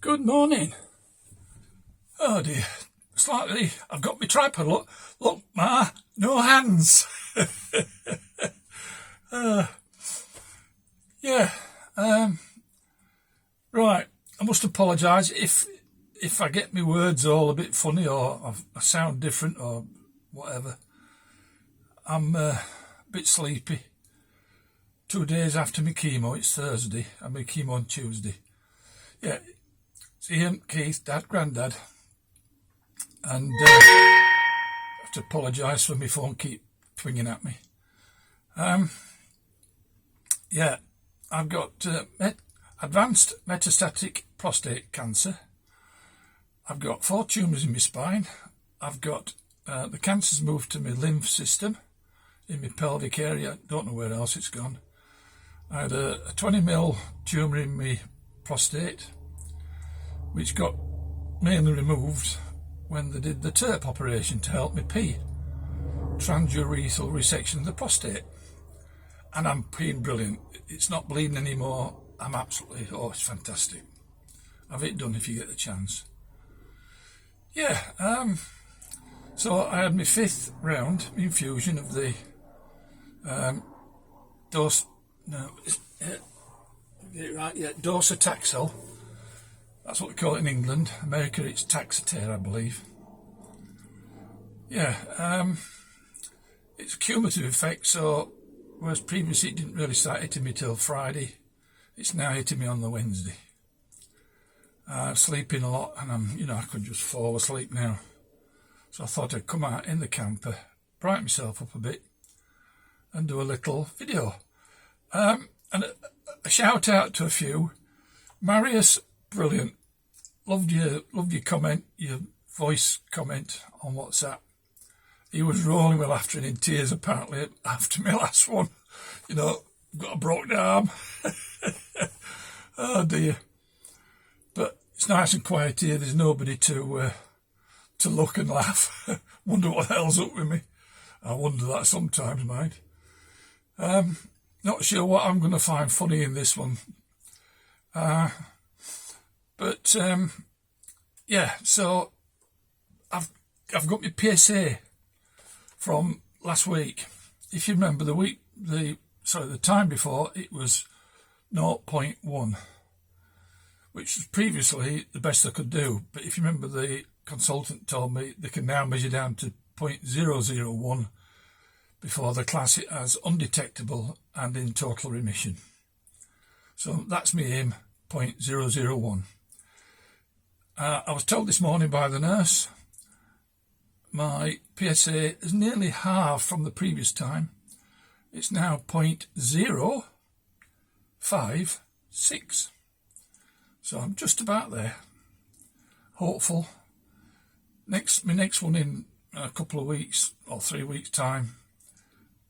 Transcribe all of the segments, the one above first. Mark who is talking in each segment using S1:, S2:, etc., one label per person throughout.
S1: Good morning. Oh dear, slightly, I've got my tripod, look, Ma, no hands. Yeah, right, I must apologise if I get my words all a bit funny or I sound different or whatever. I'm a bit sleepy. 2 days after my chemo, it's Thursday, and my chemo on Tuesday. Yeah, see him, Keith, Dad, Grandad, and I have to apologise for my phone keep twinging at me. Yeah, I've got advanced metastatic prostate cancer. I've got 4 tumours in my spine. I've got the cancer's moved to my lymph system in my pelvic area. Don't know where else it's gone. I had a 20mm tumour in my prostate, which got mainly removed when they did the TURP operation to help me pee. Transurethral resection of the prostate. And I'm peeing brilliant. It's not bleeding anymore. I'm absolutely, it's fantastic. Have it done if you get the chance. Yeah, so I had my 5th round infusion of the docetaxel. That's what we call it in England. America, it's Taxotere, I believe. Yeah, it's a cumulative effect, so whereas previously it didn't really start hitting me till Friday, it's now hitting me on the Wednesday. I'm sleeping a lot, and I could just fall asleep now. So I thought I'd come out in the camper, brighten myself up a bit, and do a little video. And a shout out to a few. Marius, brilliant. Loved your comment, your voice comment on WhatsApp. He was rolling with laughter and in tears apparently after my last one. Got a broken arm. Oh dear. But it's nice and quiet here. There's nobody to look and laugh. Wonder what the hell's up with me. I wonder that sometimes, mind. Not sure what I'm going to find funny in this one. But yeah, so I've got my PSA from last week. If you remember the time before, it was 0.1, which was previously the best I could do. But if you remember, the consultant told me they can now measure down to 0.001 before they class it as undetectable and in total remission. So that's my aim, 0.001. I was told this morning by the nurse my PSA is nearly halved from the previous time. It's now 0.056. So I'm just about there. Hopeful. My next one in a couple of weeks or 3 weeks' time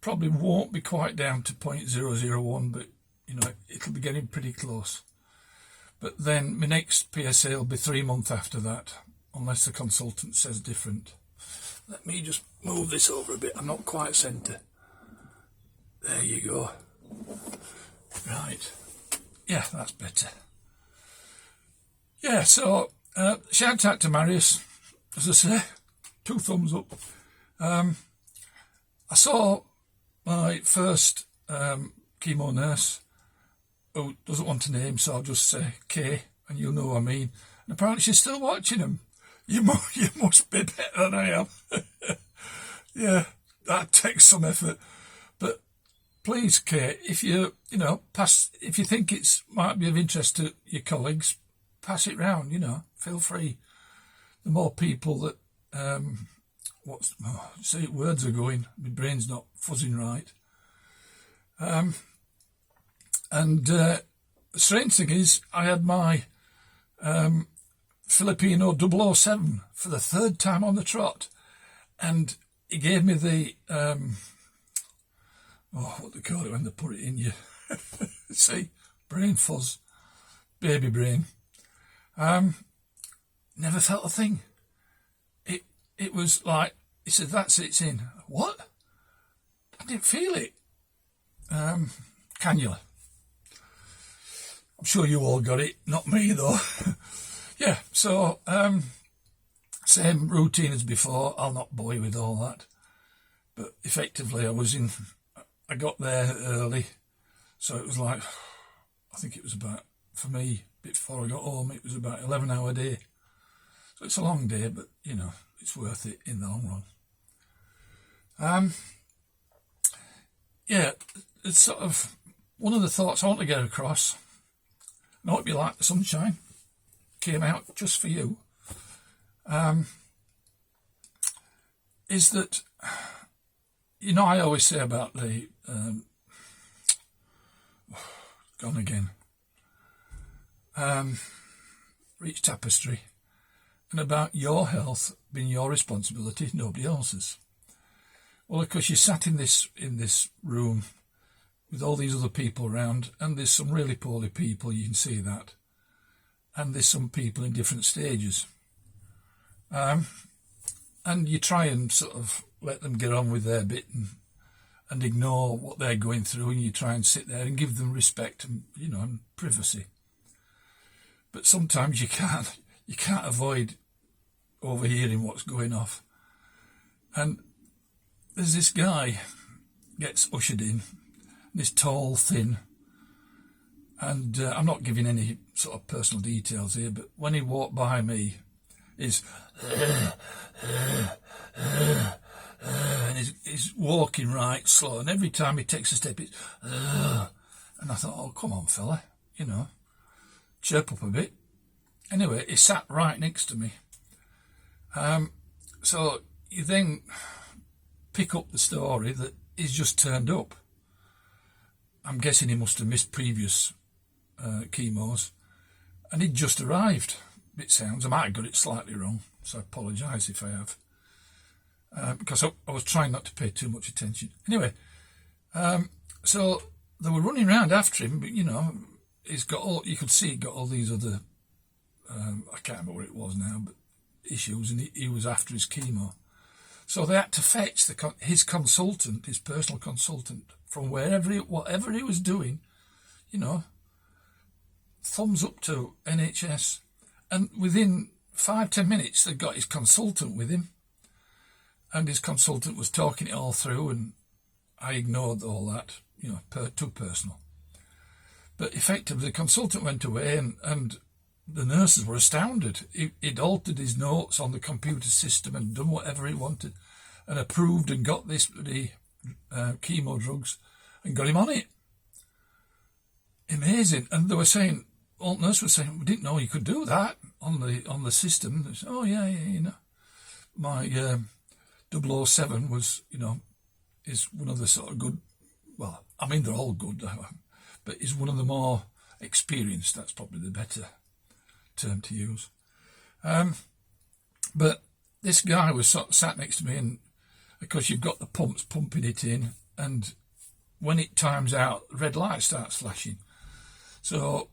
S1: probably won't be quite down to 0.001, but it'll be getting pretty close. But then my next PSA will be 3 months after that, unless the consultant says different. Let me just move this over a bit. I'm not quite centre. There you go. Right. Yeah, that's better. Yeah, so shout out to Marius, as I say, 2 thumbs up. I saw my first chemo nurse, who doesn't want a name, so I'll just say Kay, and you'll know what I mean. And apparently she's still watching them. You must be better than I am. Yeah, that takes some effort. But please, Kay, if you if you think it might be of interest to your colleagues, pass it round. Feel free. The more people that words are going. My brain's not fuzzing right. And the strange thing is, I had my Filipino 007 for the 3rd time on the trot, and he gave me the what they call it when they put it in you. See, brain fuzz, baby brain. Never felt a thing. It was like, he said, that's it, it's in. What? I didn't feel it. Cannula. I'm sure you all got it, not me though. Yeah, so same routine as before. I'll not bore you with all that. But effectively I got there early. So it was like, I think it was about, for me, before I got home, it was about 11-hour day. So it's a long day, but, you know, it's worth it in the long run. Yeah, it's sort of one of the thoughts I want to get across. I hope you like the sunshine. Came out just for you. Is that, you know, I always say about the, gone again, Reach Tapestry, and about your health being your responsibility, nobody else's. Well, of course, you sat in this room with all these other people around, and there's some really poorly people, you can see that, and there's some people in different stages. And you try and sort of let them get on with their bit and ignore what they're going through, and you try and sit there and give them respect and, you know, and privacy. But sometimes you can't avoid overhearing what's going off. And there's this guy gets ushered in, this tall, thin, and I'm not giving any sort of personal details here, but when he walked by me, he's and he's walking right slow, and every time he takes a step, it's and I thought, oh, come on, fella, you know, chirp up a bit. Anyway, he sat right next to me. So you then pick up the story that he's just turned up. I'm guessing he must have missed previous chemos, and he'd just arrived. It sounds, I might have got it slightly wrong, so I apologise if I have, because I was trying not to pay too much attention. Anyway, so they were running around after him, but, you know, he's got all, you could see he got all these other, I can't remember what it was now, but issues, and he was after his chemo. So they had to fetch his consultant, his personal consultant, from whatever he was doing, you know, thumbs up to NHS. And within 5-10 minutes, they got his consultant with him, and his consultant was talking it all through, and I ignored all that, you know, too personal. But effectively, the consultant went away, and the nurses were astounded. He'd altered his notes on the computer system and done whatever he wanted, and approved and got the chemo drugs and got him on it. Amazing. And they were saying, all nurses were saying, we didn't know you could do that on the system. They said, oh yeah, you know, my 007 was, you know, is one of the sort of good, well, I mean, they're all good, but is one of the more experienced. That's probably the better term to use. But this guy was sat next to me, and of course you've got the pumps pumping it in, and when it times out, the red light starts flashing. So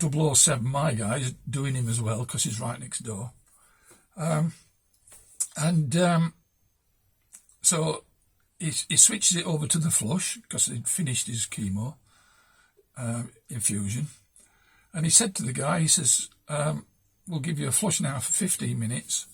S1: 007, my guy, is doing him as well because he's right next door. So he switches it over to the flush because he'd finished his chemo infusion. And he said to the guy, he says, we'll give you a flush now for 15 minutes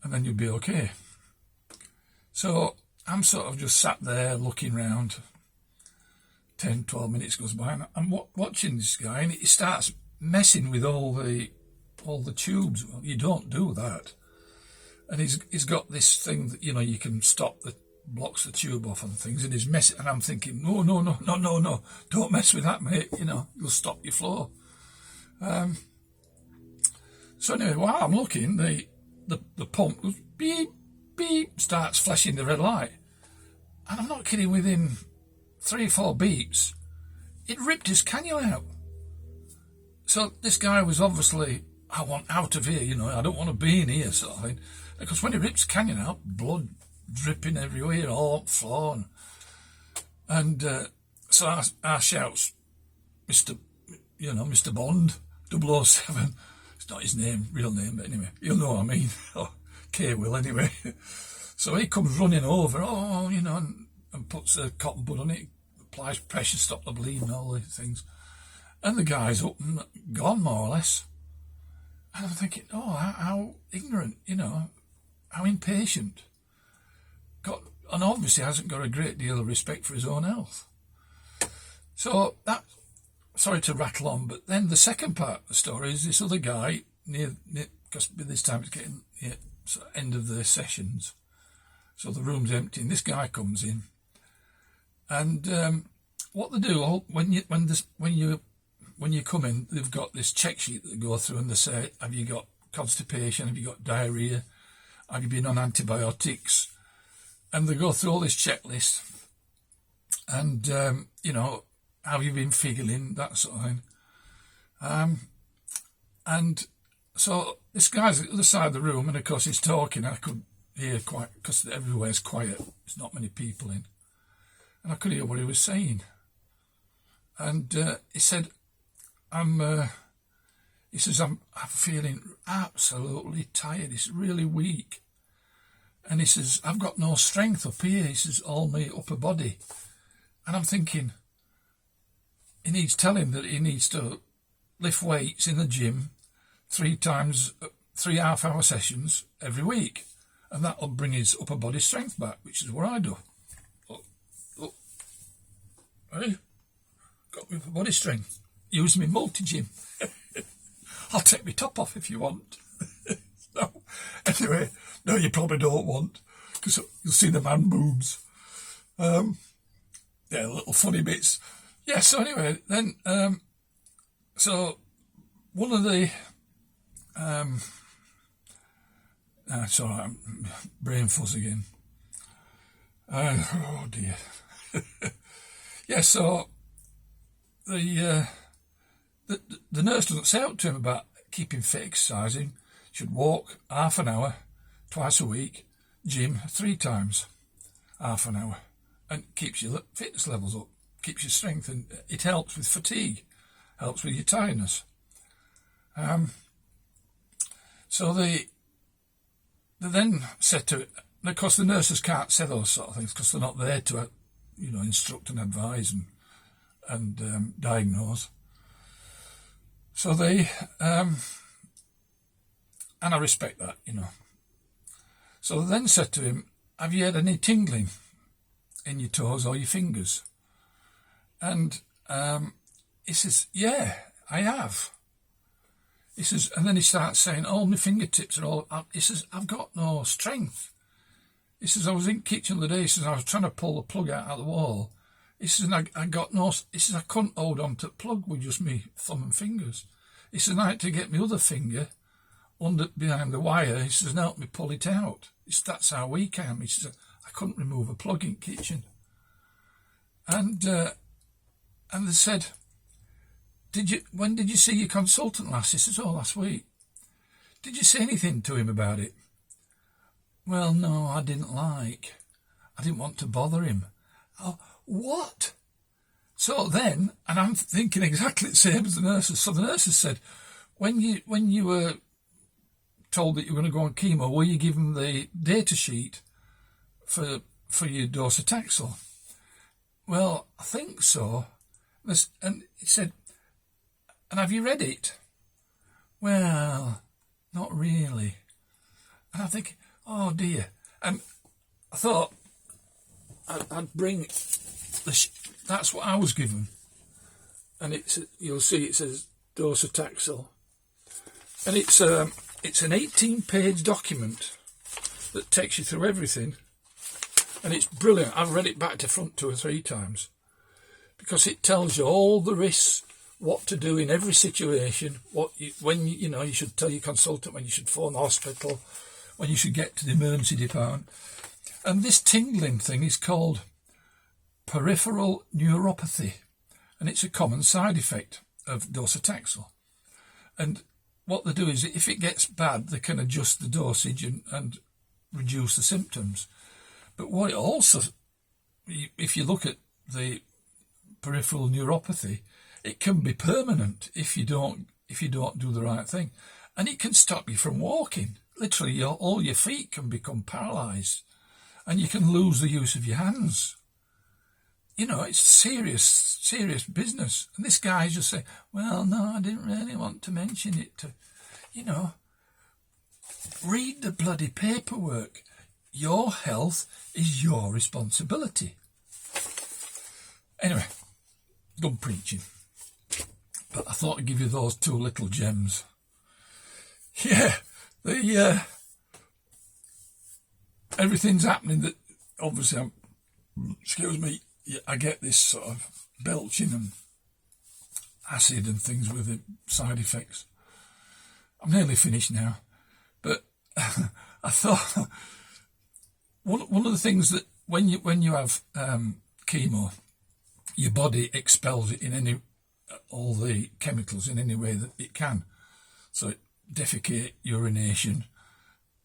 S1: and then you'll be okay. So I'm sort of just sat there looking round. 10-12 minutes goes by, and I'm watching this guy, and he starts messing with all the tubes. Well, you don't do that. And he's got this thing that, you know, you can stop that blocks the tube off and things, and he's messing. And I'm thinking, no, don't mess with that, mate. You know, you'll stop your flow. So anyway, while I'm looking, the pump goes beep beep, starts flashing the red light, and I'm not kidding. Within 3-4 beeps, it ripped his cannula out. So this guy was obviously, I want out of here, you know, I don't want to be in here, sort of thing. Because when he rips cannula out, blood dripping everywhere, all on the floor. And so I shouts, Mr. Bond, 007. It's not his name, real name, but anyway, you'll know what I mean. Or K will, anyway. So he comes running over, you know, and puts a cotton bud on it, applies pressure, stop the bleeding, all these things. And the guy's up and gone, more or less. And I'm thinking, oh, how ignorant, how impatient. And obviously hasn't got a great deal of respect for his own health. So that, sorry to rattle on, but then the second part of the story is this other guy near because by this time it's getting near sort of end of the sessions, so the room's empty, and this guy comes in, and what they do when you come in, they've got this check sheet that they go through, and they say, have you got constipation? Have you got diarrhea? Have you been on antibiotics? And they go through all this checklist, and have you been figgling, that sort of thing. And so this guy's at the other side of the room, and of course he's talking. I could hear quite, because everywhere's quiet, there's not many people in, and I could hear what he was saying. And he said, I'm feeling absolutely tired. It's really weak. And he says, I've got no strength up here. He says, all my upper body. And I'm thinking, he needs telling that he needs to lift weights in the gym 3 half-hour sessions every week. And that'll bring his upper body strength back, which is what I do. Hey, got my upper body strength. Use me multi-gym. I'll take my top off if you want. So, anyway, no, you probably don't want, because you'll see the man boobs. Little funny bits. Yeah, so anyway, then, so one of the, it's all right, I'm brain fuzz again. Oh dear. Yeah, so the nurse doesn't say out to him about keeping fit, exercising. Should walk half an hour twice a week, gym 3 times half an hour, and keeps your fitness levels up, keeps your strength, and it helps with fatigue, helps with your tiredness. So they then said to it, and of course the nurses can't say those sort of things because they're not there to instruct and advise and diagnose. So they and I respect that, So they then said to him, have you had any tingling in your toes or your fingers? And he says, yeah, I have. He says, and then he starts saying, all my fingertips are all, he says, I've got no strength. He says, I was in the kitchen the other day, he says, I was trying to pull the plug out of the wall. He says, and I got no, he says, I couldn't hold on to the plug with just me thumb and fingers. He says, I had to get my other finger behind the wire. He says, and help me pull it out. He says, that's how weak I am. He says, I couldn't remove a plug in the kitchen. And they said, when did you see your consultant last? He says, oh, last week. Did you say anything to him about it? Well, no, I didn't want to bother him. Oh, what? So then, and I'm thinking exactly the same as the nurses. So the nurses said, when you were told that you were going to go on chemo, were you given the data sheet for your docetaxel? Well, I think so. And he said, and have you read it? Well, not really. And I'm thinking, oh dear. And I thought I'd bring that's what I was given. And you'll see it says docetaxel. And it's an 18-page document that takes you through everything. And it's brilliant. I've read it back to front 2 or 3 times because it tells you all the risks, what to do in every situation, when you should tell your consultant, when you should phone the hospital, when you should get to the emergency department. And this tingling thing is called peripheral neuropathy, and it's a common side effect of docetaxel. And what they do is, if it gets bad, they can adjust the dosage and reduce the symptoms. But what it also, if you look at the peripheral neuropathy, it can be permanent if you don't do the right thing, and it can stop you from walking. Literally, all your feet can become paralysed, and you can lose the use of your hands. It's serious business. And this guy's just saying, well, no, I didn't really want to mention it to, you know, read the bloody paperwork. Your health is your responsibility. Anyway, done preaching. But I thought I'd give you those two little gems. Yeah, everything's happening that obviously, excuse me, I get this sort of belching and acid and things with the side effects. I'm nearly finished now, but I thought one of the things that when you have chemo, your body expels it all the chemicals in any way that it can. So defecate, urination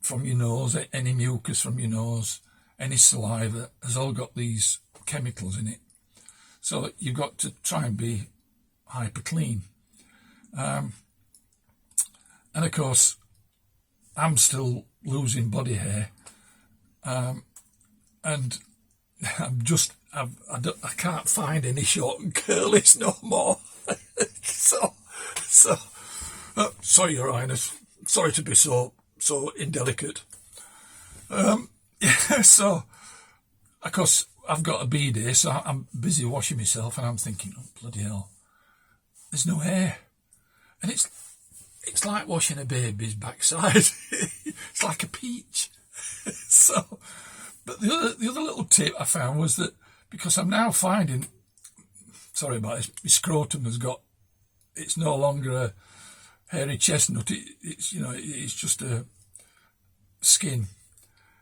S1: from your nose, any mucus from your nose, any saliva has all got these chemicals in it. So you've got to try and be hyper clean. And of course, I'm still losing body hair. And I can't find any short and curlies no more. so sorry, Your Highness. Sorry to be so indelicate. So of course I've got a B-day, so I'm busy washing myself, and I'm thinking, oh bloody hell, there's no hair, and it's like washing a baby's backside. It's like a peach. So, but the other little tip I found was that because I'm now finding, sorry about this, my scrotum it's no longer a hairy chestnut. It's just a skin.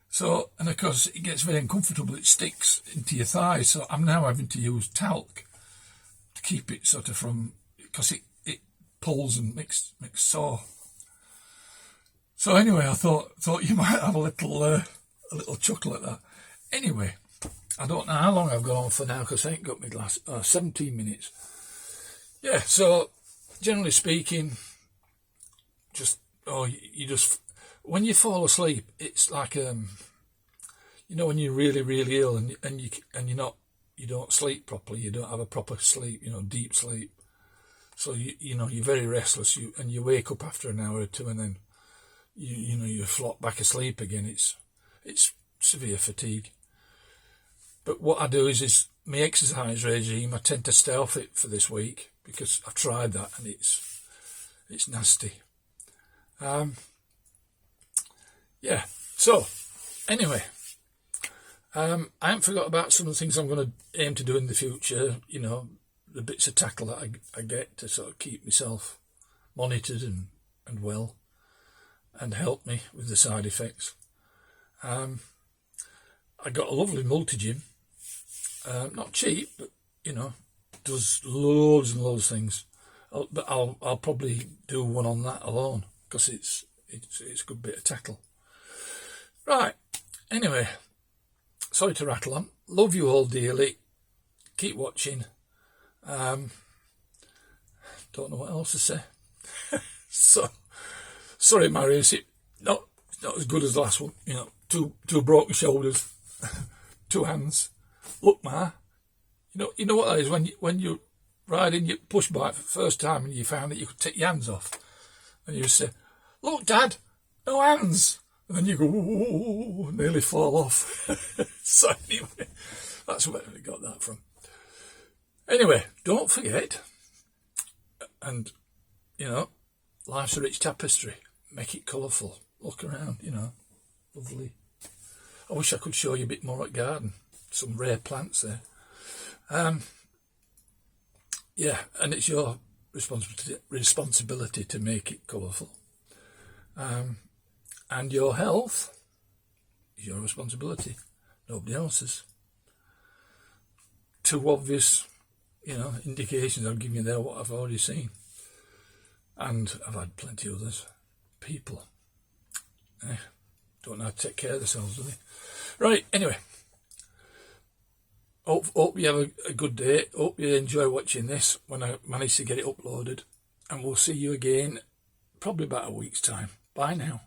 S1: So, and of course it gets very uncomfortable. It sticks into your thighs. So I'm now having to use talc to keep it sort of because it pulls and makes sore. So anyway, I thought you might have a little chuckle at that. Anyway, I don't know how long I've gone on for now because I ain't got my glass. 17 minutes. Yeah. So generally speaking, when you fall asleep, it's like when you're really, really ill and you don't sleep properly, you don't have a proper sleep, deep sleep. So you're very restless. You wake up after an hour or two, and then you flop back asleep again. It's severe fatigue. But what I do is my exercise regime, I tend to stay off it for this week because I've tried that and it's nasty. Yeah. So anyway, I haven't forgot about some of the things I'm going to aim to do in the future. The bits of tackle that I get to sort of keep myself monitored and well, and help me with the side effects. I got a lovely multi-gym, not cheap, but does loads and loads of things. But I'll probably do one on that alone because it's a good bit of tackle. Right. Anyway, sorry to rattle on. Love you all dearly. Keep watching. Don't know what else to say. So sorry, Marius. Not as good as the last one. Two broken shoulders, 2 hands. Look, Ma. You know what that is when you're riding your push bike for the first time and you found that you could take your hands off, and you say, "Look, Dad, no hands." And then you go, "Ooh," nearly fall off. So anyway, that's where we got that from. Anyway, don't forget, and life's a rich tapestry. Make it colourful. Look around, lovely. I wish I could show you a bit more at garden. Some rare plants there. Yeah, and it's your responsibility to make it colourful. And your health is your responsibility, nobody else's. 2 obvious, indications I've given you there, what I've already seen. And I've had plenty of others. People. Don't know how to take care of themselves, do they? Right, anyway. Hope you have a good day. Hope you enjoy watching this when I manage to get it uploaded. And we'll see you again probably about a week's time. Bye now.